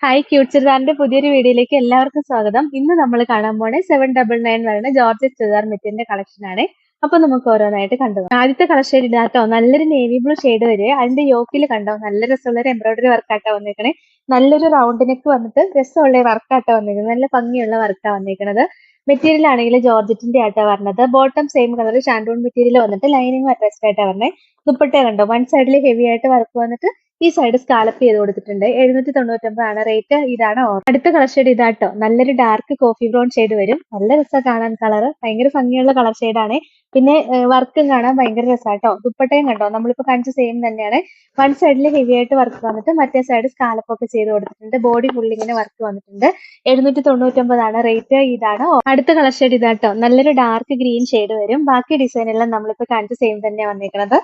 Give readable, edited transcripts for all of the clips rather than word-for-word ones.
Hi cute ചുരിദാറിന്റെ പുതിയൊരു വീഡിയോയിലേക്ക് എല്ലാവർക്കും സ്വാഗതം. ഇന്ന് നമ്മൾ കാണാൻ പോണേ 799 വരുന്ന ജോർജറ്റ് ചുരിദാർ മെറ്റീരിയലിന്റെ കളക്ഷൻ ആണ്. അപ്പൊ നമുക്ക് ഓരോന്നായിട്ട് കണ്ടു നോക്കാം. ആദ്യത്തെ കളക്ഷൻ ഇതാട്ടോ, നല്ലൊരു നേവി ബ്ലൂ ഷെയ്ഡ് വരെ അതിന്റെ യോക്കിൽ കണ്ടോ, നല്ല രസമുള്ള ഒരു എംബ്രോയിഡറി വർക്കാട്ടോ വന്നേക്കണേ. നല്ലൊരു റൗണ്ട് നെക്ക് വന്നിട്ട് രസമുള്ള വർക്കാട്ടോ വന്നേക്കുന്നത്, നല്ല ഭംഗിയുള്ള വർക്കാ വന്നേക്കുന്നത്. മെറ്റീരിയൽ ആണെങ്കിൽ ജോർജറ്റിന്റെ ആയിട്ടാ പറഞ്ഞത്. Bottom same colour shantoon material വന്നിട്ട് ലൈനിങ് അറ്റാച്ച്ഡ് ആയിട്ടാ പറഞ്ഞത്. ദുപ്പട്ട കണ്ടോ, വൺ സൈഡിൽ ഹെവി ആയിട്ട് വർക്ക് വന്നിട്ട് ഈ സൈഡ് സ്കാലപ്പ് ചെയ്ത് കൊടുത്തിട്ടുണ്ട്. 799 ആണ് റേറ്റ്. ഇതാണ് അടുത്ത കളർ ഷെയ്ഡ് ഇതാട്ടോ, നല്ലൊരു ഡാർക്ക് കോഫി ബ്രൗൺ ഷെയ്ഡ് വരും. നല്ല രസം കാണാൻ, കളർ ഭയങ്കര ഭംഗിയുള്ള കളർ ഷെയ്ഡാണ്. പിന്നെ വർക്കും കാണാൻ ഭയങ്കര രസമാട്ടോ. ദുപ്പട്ടയും കണ്ടോ, നമ്മളിപ്പോ കാണിച്ച സെയിം തന്നെയാണ്. വൺ സൈഡിൽ ഹെവി ആയിട്ട് വർക്ക് വന്നിട്ട് മറ്റേ സൈഡ് സ്കാലപ്പ് ഒക്കെ ചെയ്ത് കൊടുത്തിട്ടുണ്ട്. ബോഡി ഫുള്ളി ഇങ്ങനെ വർക്ക് വന്നിട്ടുണ്ട്. 799 ആണ് റേറ്റ്. ഇതാണ് അടുത്ത കളർ ഷെയ്ഡ് ഇതാട്ടോ, നല്ലൊരു ഡാർക്ക് ഗ്രീൻ ഷെയ്ഡ് വരും. ബാക്കി ഡിസൈൻ എല്ലാം നമ്മളിപ്പോ കാണിച്ച സെയിം തന്നെയാണ് വന്നിരിക്കുന്നത്.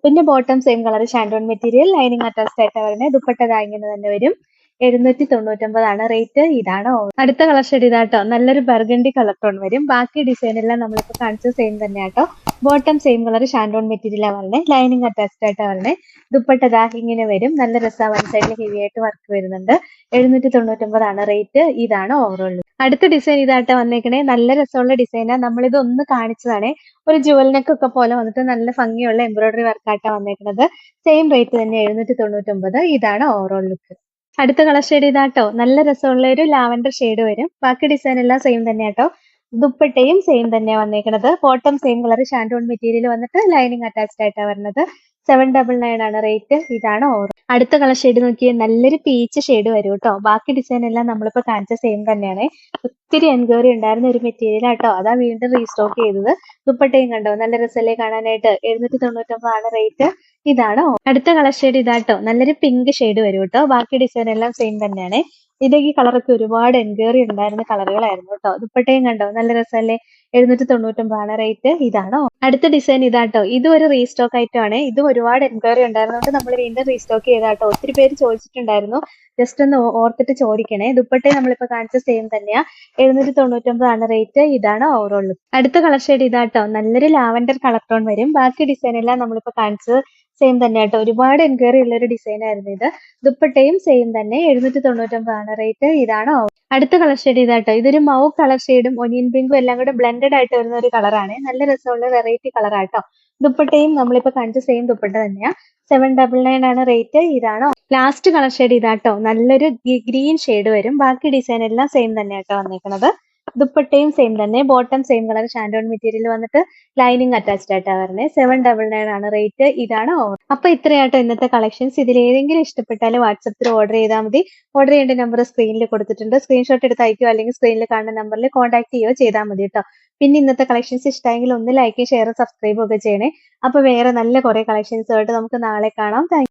പിന്നെ ബോട്ടം സെയിം കളർ ഷാൻഡോൺ മെറ്റീരിയൽ ലൈനിങ് അറ്റാച്ച്ഡ് ആയിട്ട് വരുന്നത്. ദുപ്പട്ട ഇങ്ങനെ തന്നെ വരും. 799 ആണ് റേറ്റ്. ഇതാണ് അടുത്ത കളർ ഷെയ്ഡ് ഇതാട്ടോ, നല്ലൊരു ബർഗണ്ടി കളർ ടോൺ വരും. ബാക്കി ഡിസൈൻ എല്ലാം നമ്മളിപ്പോ കാണിച്ചത് സെയിം തന്നെയാട്ടോ. ബോട്ടം സെയിം കളർ ഷാൻഡോൺ മെറ്റീരിയലാണ് വരുന്നത്. ലൈനിങ് അറ്റാച്ച്ഡ് ആയിട്ട് വരുന്നത്. ദുപ്പട്ട ഇങ്ങനെ വരും. നല്ല രസമാണ്, വൺ സൈഡിൽ ഹെവി ആയിട്ട് വർക്ക് വരുന്നുണ്ട്. 799 ആണ് റേറ്റ്. ഇതാണ് ഓവറോൾ. അടുത്ത ഡിസൈൻ ഇതായിട്ട് വന്നേക്കണേ, നല്ല രസമുള്ള ഡിസൈനാണ്. നമ്മളിത് ഒന്ന് കാണിച്ചതാണ്. ഒരു ജുവൽ നെക്ക് ഒക്കെ പോലെ വന്നിട്ട് നല്ല ഭംഗിയുള്ള എംബ്രോയിഡറി വർക്കായിട്ടാണ് വന്നേക്കുന്നത്. സെയിം റേറ്റ് തന്നെ 799. ഇതാണ് ഓവറോൾ ലുക്ക്. അടുത്ത കളർ ഷെയ്ഡ് ഇതാട്ടോ, നല്ല രസമുള്ള ഒരു ലാവൻഡർ ഷെയ്ഡ് വരും. ബാക്കി ഡിസൈൻ എല്ലാം സെയിം തന്നെയാട്ടോ. ദുപ്പട്ടയും സെയിം തന്നെയാണ് വന്നേക്കുന്നത്. ബോട്ടം സെയിം കളർ ഷാൻഡോൺ മെറ്റീരിയൽ വന്നിട്ട് ലൈനിങ് അറ്റാച്ച്ഡ് ആയിട്ടാണ് വരുന്നത്. 799 ആണ് റേറ്റ്. ഇതാണ് ഓവർ. അടുത്ത കളർ ഷെയ്ഡ് നോക്കിയാൽ നല്ലൊരു പീച്ച് ഷെയ്ഡ് വരും കേട്ടോ. ബാക്കി ഡിസൈൻ എല്ലാം നമ്മളിപ്പോ കാണിച്ച സെയിം തന്നെയാണ്. ഒത്തിരി എൻക്വയറി ഉണ്ടായിരുന്ന ഒരു മെറ്റീരിയൽ ആട്ടോ, അതാ വീണ്ടും റീസ്റ്റോക്ക് ചെയ്തത്. ദുപ്പട്ടയും കണ്ടോ, നല്ല രസമല്ലേ കാണാനായിട്ട്. 799 ആണ് റേറ്റ്. ഇതാണ് അടുത്ത കളർ ഷെയ്ഡ് ഇതാട്ടോ, നല്ലൊരു പിങ്ക് ഷെയ്ഡ് വരും കേട്ടോ. ബാക്കി ഡിസൈൻ എല്ലാം സെയിം തന്നെയാണ്. ഈ കളറൊക്കെ ഒരുപാട് എൻക്വയറി ഉണ്ടായിരുന്ന കളറുകളായിരുന്നു കേട്ടോ. ദുപ്പട്ടയും കണ്ടോ, നല്ല രസമല്ലേ. 799 ആണ് റേറ്റ്. ഇതാണോ അടുത്ത ഡിസൈൻ ഇതാട്ടോ, ഇതും ഒരു റീസ്റ്റോക്ക് ഐറ്റം ആണ്. ഇതും ഒരുപാട് എൻക്വയറി ഉണ്ടായിരുന്നതുകൊണ്ട് നമ്മൾ വീണ്ടും റീസ്റ്റോക്ക് ചെയ്താട്ടോ. ഒത്തിരി പേര് ചോദിച്ചിട്ടുണ്ടായിരുന്നു. ജസ്റ്റ് ഒന്ന് ഓർത്തിട്ട് ചോദിക്കണേ. ദുപ്പട്ടയും നമ്മളിപ്പോ കാണിച്ച സെയിം തന്നെയാ. 799 ആണ് റേറ്റ്. ഇതാണ് ഓവറോൾ. അടുത്ത കളർ ഷെയ്ഡ് ഇതാട്ടോ, നല്ലൊരു ലാവൻഡർ കളർ ടോൺ വരും. ബാക്കി ഡിസൈൻ എല്ലാം നമ്മളിപ്പോ കാണിച്ചത് സെയിം തന്നെ കേട്ടോ. ഒരുപാട് എൻക്വയറി ഉള്ള ഒരു ഡിസൈൻ ആയിരുന്നു ഇത്. ദുപ്പട്ടയും സെയിം തന്നെ. 799 ആണ് റേറ്റ്. ഇതാണ് അടുത്ത കളർ ഷെയ്ഡ് ഇതാട്ടോ, ഇതൊരു മൗ കളർ ഷെയ്ഡും ഒനിയൻ പിങ്കും എല്ലാം കൂടെ ബ്ലെൻഡഡ് ആയിട്ട് വരുന്ന ഒരു കളറാണ്. നല്ല രസമുള്ള വെറൈറ്റി കളറാട്ടോ. ദുപ്പട്ടയും നമ്മളിപ്പോ കാണിച്ച സെയിം ദുപ്പട്ട തന്നെയാ. 799 ആണ് റേറ്റ്. ഇതാണോ ലാസ്റ്റ് കളർ ഷെയ്ഡ് ഇതാട്ടോ, നല്ലൊരു ഗ്രീൻ ഷെയ്ഡ് വരും. ബാക്കി ഡിസൈൻ എല്ലാം സെയിം തന്നെയാട്ടോ വന്നേക്കുന്നത്. ദുപ്പട്ടയും സെയിം തന്നെ. ബോട്ടം സെയിം കളർ ഷാൻഡോൺ മെറ്റീരിയൽ വന്നിട്ട് ലൈനിങ് അറ്റാച്ച്ഡ് ആയിട്ടാ വരുന്നത്. 799 ആണ് റേറ്റ്. ഇതാണ് ഓവർ. അപ്പൊ ഇത്രയാട്ടോ ഇന്നത്തെ കളക്ഷൻസ്. ഇതിൽ ഏതെങ്കിലും ഇഷ്ടപ്പെട്ടാൽ വാട്സപ്പിൽ ഓർഡർ ചെയ്താൽ മതി. ഓർഡർ ചെയ്യേണ്ട നമ്പർ സ്ക്രീനിൽ കൊടുത്തിട്ടുണ്ട്. സ്ക്രീൻഷോട്ട് എടുത്ത് അയക്കുകയോ അല്ലെങ്കിൽ സ്ക്രീനിൽ കാണുന്ന നമ്പറിൽ കോൺടാക്ട് ചെയ്യുകയോ ചെയ്താൽ മതി കേട്ടോ. പിന്നെ ഇന്നത്തെ കളക്ഷൻസ് ഇഷ്ടമെങ്കിൽ ഒന്ന് ലൈക്ക്, ഷെയർ, സബ്സ്ക്രൈബ് ഒക്കെ ചെയ്യണേ. അപ്പൊ വേറെ നല്ല കുറെ കളക്ഷൻസ് ആയിട്ട് നമുക്ക് നാളെ കാണാം.